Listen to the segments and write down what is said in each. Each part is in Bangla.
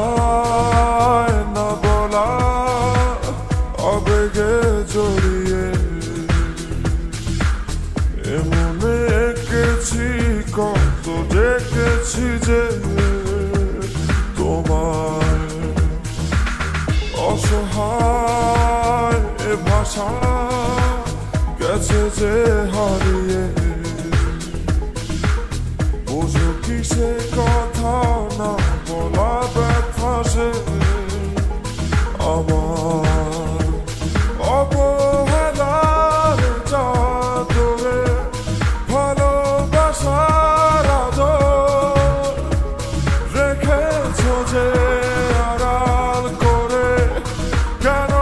অবেলায় না বলা আবেগে জড়িয়ে এমনে এঁকেছি কত দেখেছি যে তোমার অসহায় এ ভাষা গেছে যে হারিয়ে বুঝো কি সে কথা না বলা ব্যথা সে আমার অবহেলার চাদরে ভালোবাসার আদর রেখেছ যে আড়াল করে কেন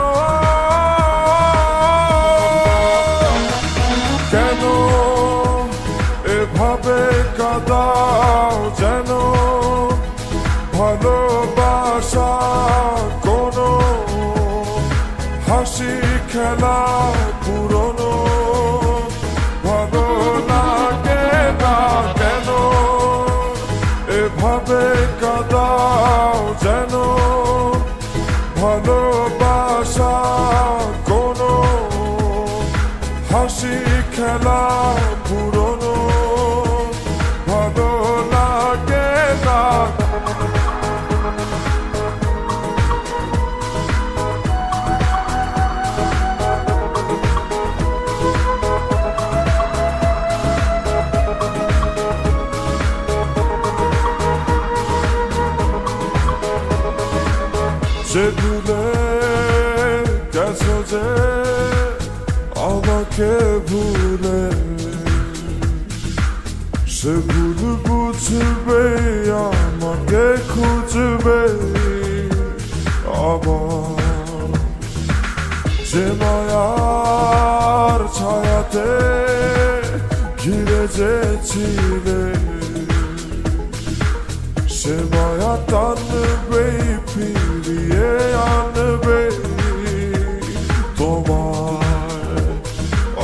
কেন এভাবে কাঁদাও যেন ভালোবাসা কোনো হাসি খেলা পুরনো ভালো লাগে না কেন এভাবে কাঁদাও যেন ভালোবাসা কোনো হাসি খেলা পুরনো ভালো লাগে না সে ভুলে গেছো যে আমাকে ভুলে সে ভুল বুঝবে আমাকে খুঁজবে আবার যে মায়ার ছায়াতে ঘিরে যেছিলে সে মায়া টানবে ফিরিয়ে আনবে তোমার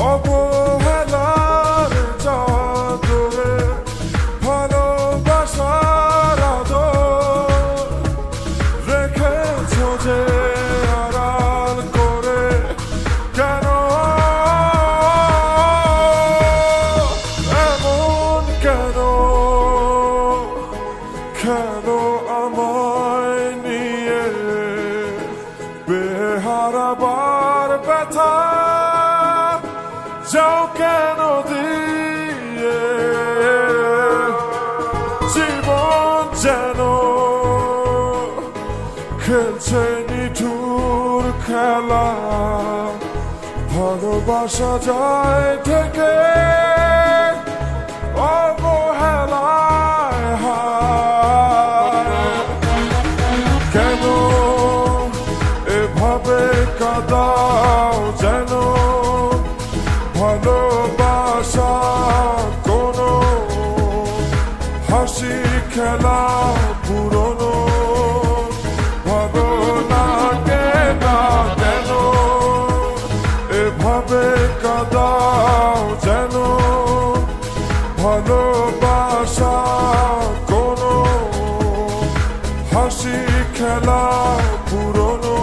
অবহেলার চাদরে ভালোবাসার আদর রেখেছ যে আড়াল করে কেন এমন কেন কেন আমায় নিয়ে বেহারাবার ব্যথা যাও কেন দিয়ে জীবন যেন খেলছে নিঠুর খেলা ভালোবাসা যায় থেকে অবহেলায় হায় কেন এভাবে কাঁদাও যেন ভালোবাসা কোনো হাসি খেলা পুরনো ভালো লাগে না কেন এভাবে কাঁদাও যেন ভালোবাসা কোনো হাসি খেলা পুরনো